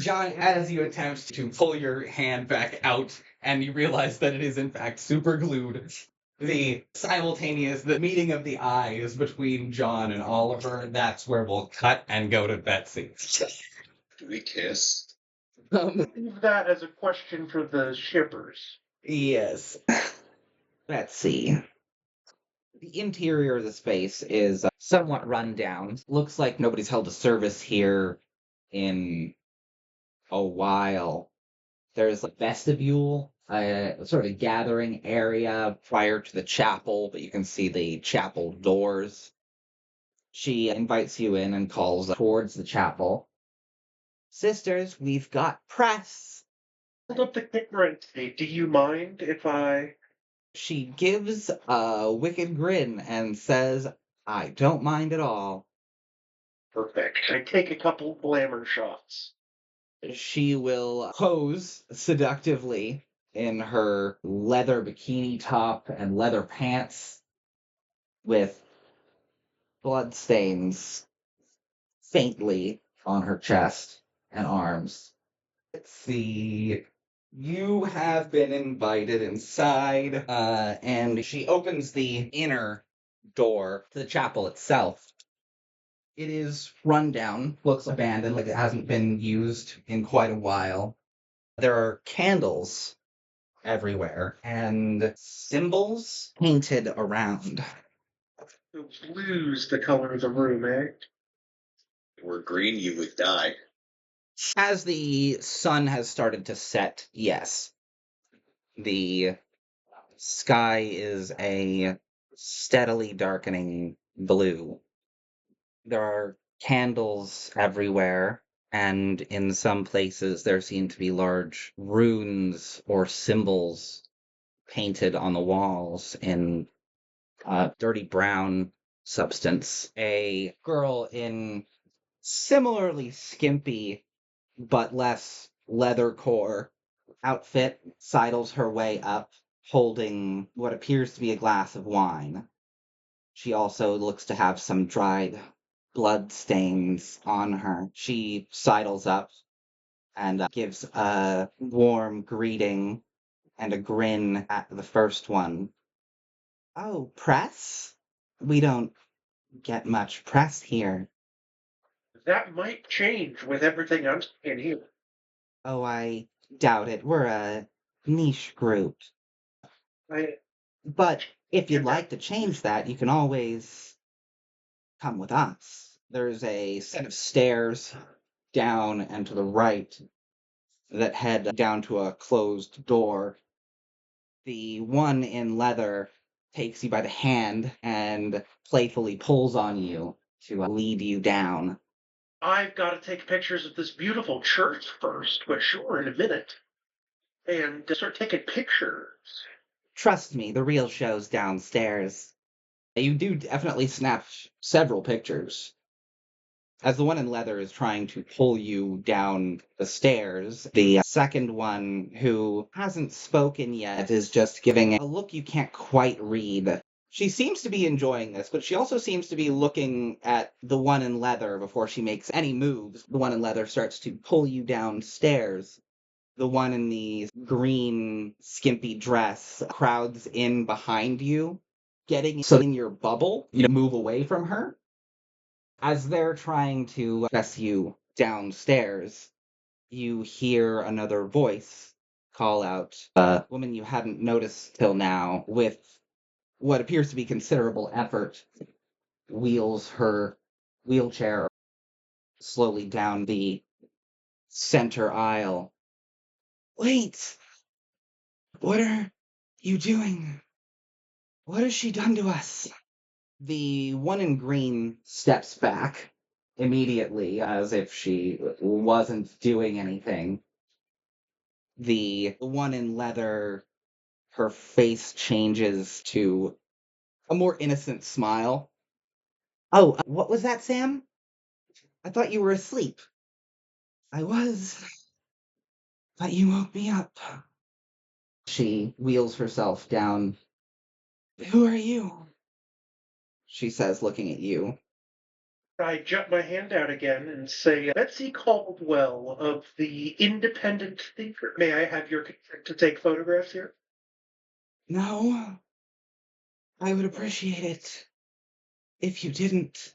John, as you attempt to pull your hand back out, and you realize that it is in fact super glued, the meeting of the eyes between John and Oliver, that's where we'll cut and go to Betsy. Do we kiss? Leave that as a question for the shippers. Yes. Betsy. The interior of the space is somewhat run down. Looks like nobody's held a service here in a while. There's a vestibule, sort of a gathering area prior to the chapel, but you can see the chapel doors. She invites you in and calls towards the chapel. Sisters, we've got press. Hold up the camera and say, do you mind if I... She gives a wicked grin and says, I don't mind at all. Perfect. I take a couple glamour shots. She will pose seductively in her leather bikini top and leather pants with bloodstains faintly on her chest and arms. Let's see. You have been invited inside, and she opens the inner door to the chapel itself. It is run down, looks abandoned, like it hasn't been used in quite a while. There are candles everywhere, and symbols painted around. Blue's the color of the room, eh? If we're green, you would die. As the sun has started to set, yes. The sky is a steadily darkening blue. There are candles everywhere, and in some places there seem to be large runes or symbols painted on the walls in dirty brown substance. A girl in similarly skimpy but less leathercore outfit sidles her way up, holding what appears to be a glass of wine. She also looks to have some dried blood stains on her. She sidles up and gives a warm greeting and a grin at the first one. Oh, press? We don't get much press here. That might change with everything I'm seeing here. Oh, I doubt it. We're a niche group. But if you'd like to change that, you can always come with us. There's a set of stairs down and to the right that head down to a closed door. The one in leather takes you by the hand and playfully pulls on you to lead you down. I've got to take pictures of this beautiful church first, but sure, in a minute. And start taking pictures. Trust me, the real show's downstairs. You do definitely snap several pictures. As the one in leather is trying to pull you down the stairs, the second one, who hasn't spoken yet, is just giving a look you can't quite read. She seems to be enjoying this, but she also seems to be looking at the one in leather before she makes any moves. The one in leather starts to pull you downstairs. The one in the green, skimpy dress crowds in behind you, getting so in your bubble, you move away from her. As they're trying to press you downstairs, you hear another voice call out, a woman you hadn't noticed till now, with what appears to be considerable effort, wheels her wheelchair slowly down the center aisle. Wait! What are you doing? What has she done to us? The one in green steps back immediately, as if she wasn't doing anything. The one in leather, her face changes to a more innocent smile. Oh, what was that, Sam? I thought you were asleep. I was, but you woke me up. She wheels herself down. Who are you? She says, looking at you. I jut my hand out again and say, Betsy Caldwell of the Independent Thinker. May I have your consent to take photographs here? No, I would appreciate it if you didn't,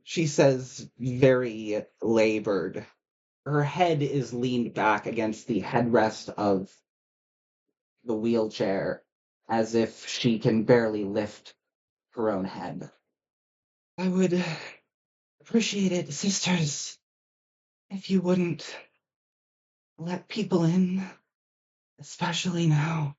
she says, very labored. Her head is leaned back against the headrest of the wheelchair, as if she can barely lift her own head. I would appreciate it, sisters, if you wouldn't let people in, especially now.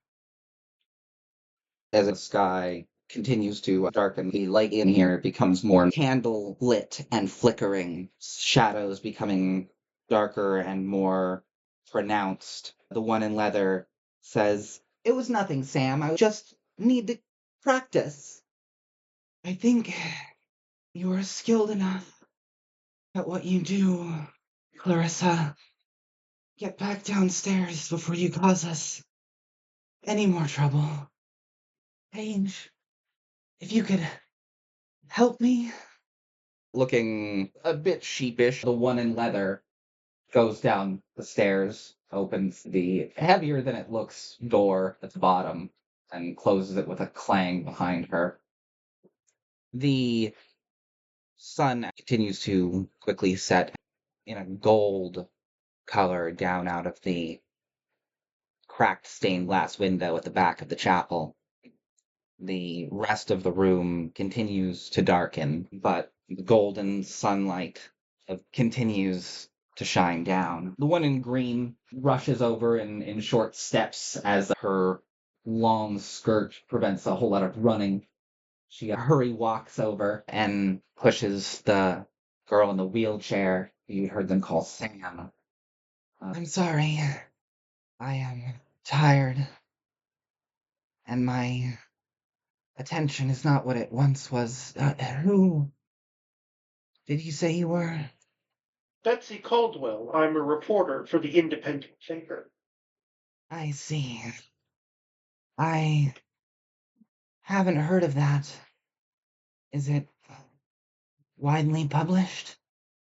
As the sky continues to darken, the light in here becomes more candle lit and flickering, shadows becoming darker and more pronounced. The one in leather says, "It was nothing, Sam. I just need to practice. I think you are skilled enough at what you do, Clarissa. Get back downstairs before you cause us any more trouble. Paige, if you could help me." Looking a bit sheepish, the one in leather goes down the stairs, opens the heavier than it looks door at the bottom, and closes it with a clang behind her. The sun continues to quickly set in a gold color down out of the cracked stained glass window at the back of the chapel. The rest of the room continues to darken, but the golden sunlight continues to shine down. The one in green rushes over in short steps as her long skirt prevents a whole lot of running. She hurry walks over and pushes the girl in the wheelchair. You heard them call Sam. "I'm sorry. I am tired. And my attention is not what it once was. Who did you say you were?" Betsy Caldwell. I'm a reporter for the Independent Thinker. "I see. I haven't heard of that. Is it widely published?"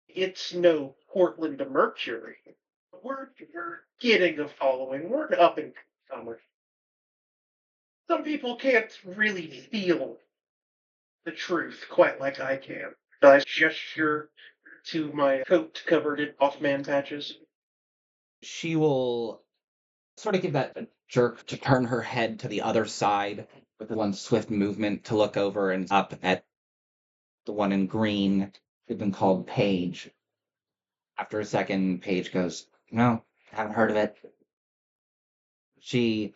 It's no Portland Mercury. We're getting a following. We're up and coming. Some people can't really feel the truth quite like I can. I gesture to my coat covered in Mothman patches. She will sort of give that a jerk to turn her head to the other side with one swift movement to look over and up at the one in green who'd been called Paige. After a second, Paige goes, "No, haven't heard of it." She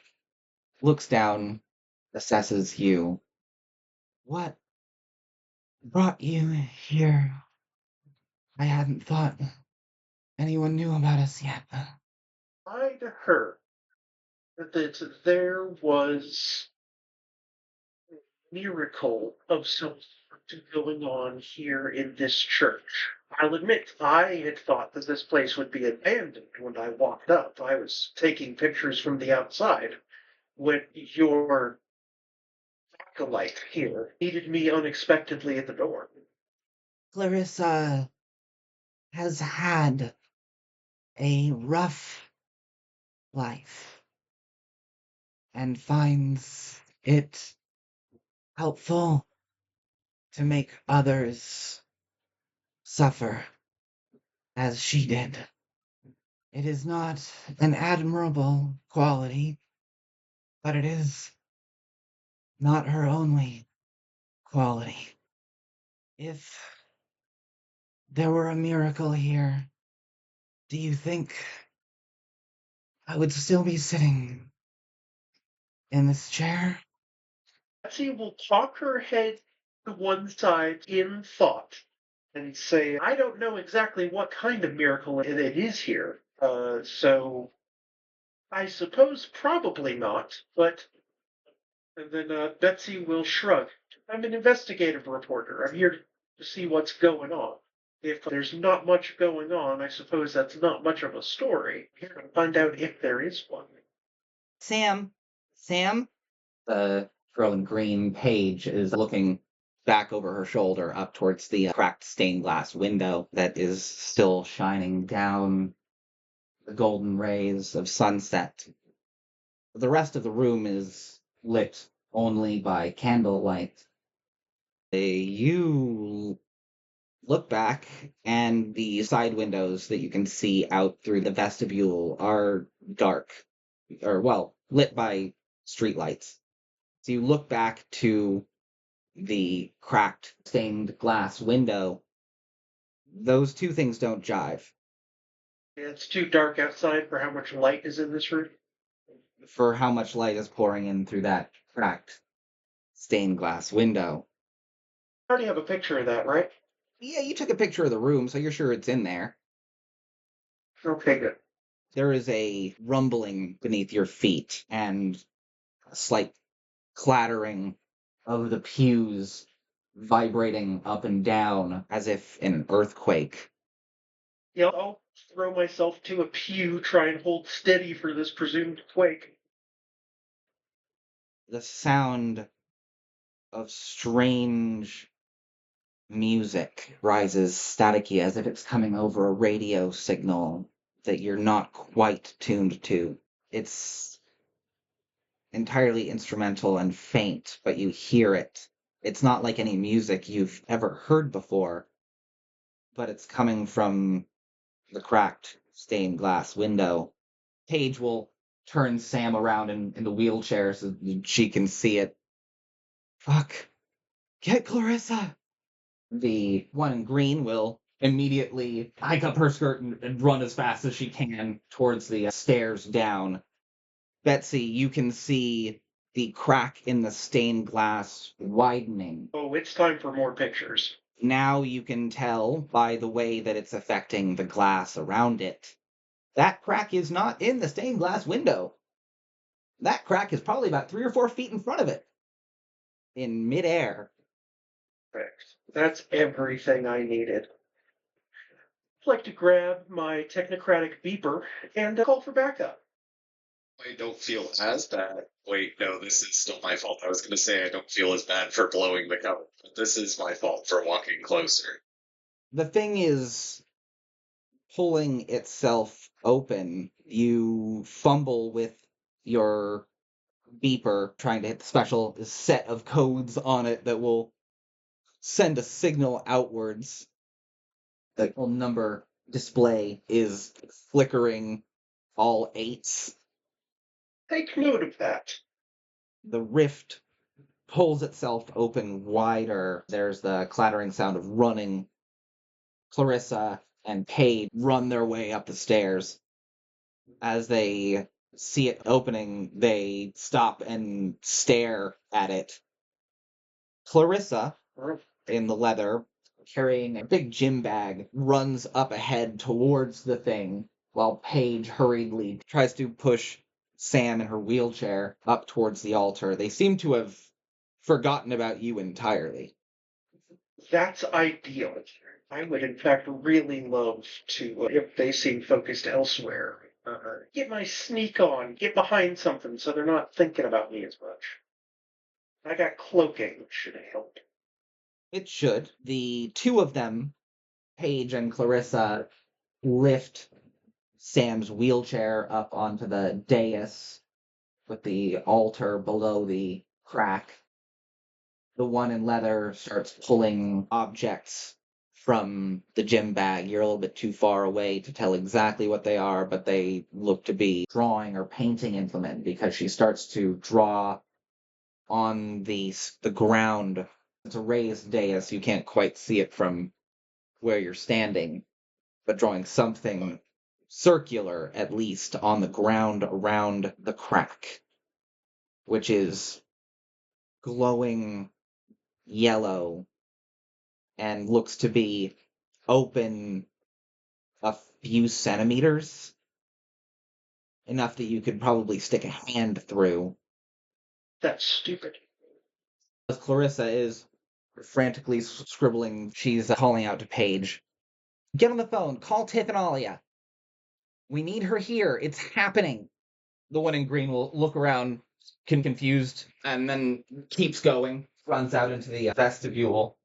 looks down, assesses you. "What brought you here? I hadn't thought anyone knew about us yet." I'd heard that there was a miracle of some sort going on here in this church. I'll admit, I had thought that this place would be abandoned when I walked up. I was taking pictures from the outside when your acolyte here needed me unexpectedly at the door. Clarissa has had a rough life and finds it helpful to make others suffer as she did. It is not an admirable quality, but it is not her only quality. If there were a miracle here, do you think I would still be sitting in this chair? Betsy will cock her head to one side in thought and say, I don't know exactly what kind of miracle it is here. So I suppose probably not, but. And then Betsy will shrug. I'm an investigative reporter. I'm here to see what's going on. If there's not much going on, I suppose that's not much of a story. I'm here to find out if there is one. Sam? The girl in green, Paige, is looking back over her shoulder up towards the cracked stained glass window that is still shining down the golden rays of sunset. The rest of the room is lit only by candlelight. You look back, and the side windows that you can see out through the vestibule are dark, or, well, lit by streetlights. So you look back to the cracked stained glass window. Those two things don't jive. It's too dark outside for how much light is in this room. For how much light is pouring in through that cracked stained glass window. I already have a picture of that, right? Yeah, you took a picture of the room, so you're sure it's in there. Okay, good. There is a rumbling beneath your feet and a slight clattering of the pews vibrating up and down as if in an earthquake. Yeah, I'll throw myself to a pew, try and hold steady for this presumed quake. The sound of strange music rises staticky as if it's coming over a radio signal that you're not quite tuned to. It's entirely instrumental and faint, but you hear it. It's not like any music you've ever heard before, but it's coming from the cracked stained glass window. Paige will turn Sam around in the wheelchair so she can see it. Fuck. Get Clarissa! The one in green will immediately hike up her skirt and run as fast as she can towards the stairs down. Betsy, you can see the crack in the stained glass widening. Oh, it's time for more pictures. Now you can tell by the way that it's affecting the glass around it. That crack is not in the stained glass window. That crack is probably about 3 or 4 feet in front of it. In midair. Correct. That's everything I needed. I'd like to grab my technocratic beeper and call for backup. I don't feel as bad. Wait, no, this is still my fault. I was going to say I don't feel as bad for blowing the cover, but this is my fault for walking closer. The thing is pulling itself open. You fumble with your beeper, trying to hit the special set of codes on it that will send a signal outwards. The little number display is flickering all 8s. Take note of that. The rift pulls itself open wider. There's the clattering sound of running. Clarissa and Paige run their way up the stairs. As they see it opening, they stop and stare at it. Clarissa, in the leather, carrying a big gym bag, runs up ahead towards the thing, while Paige hurriedly tries to push Sam in her wheelchair up towards the altar. They seem to have forgotten about you entirely. That's ideal. I would, in fact, really love to, if they seem focused elsewhere, get my sneak on, get behind something so they're not thinking about me as much. I got cloaking, which should help. It should. The two of them, Paige and Clarissa, lift Sam's wheelchair up onto the dais with the altar below the crack. The one in leather starts pulling objects from the gym bag. You're a little bit too far away to tell exactly what they are, but they look to be drawing or painting implement because she starts to draw on the ground. It's a raised dais. You can't quite see it from where you're standing, but drawing something circular, at least, on the ground around the crack, which is glowing yellow and looks to be open a few centimeters, enough that you could probably stick a hand through. That's stupid. As Clarissa is frantically scribbling, she's calling out to Paige. Get on the phone. Call Tiff and Alia. We need her here. It's happening. The one in green will look around, confused, and then keeps going. runs out into the vestibule,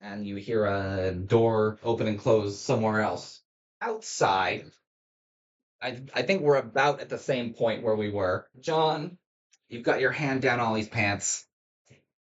and you hear a door open and close somewhere else. Outside, I think we're about at the same point where we were. John, you've got your hand down Ollie's pants.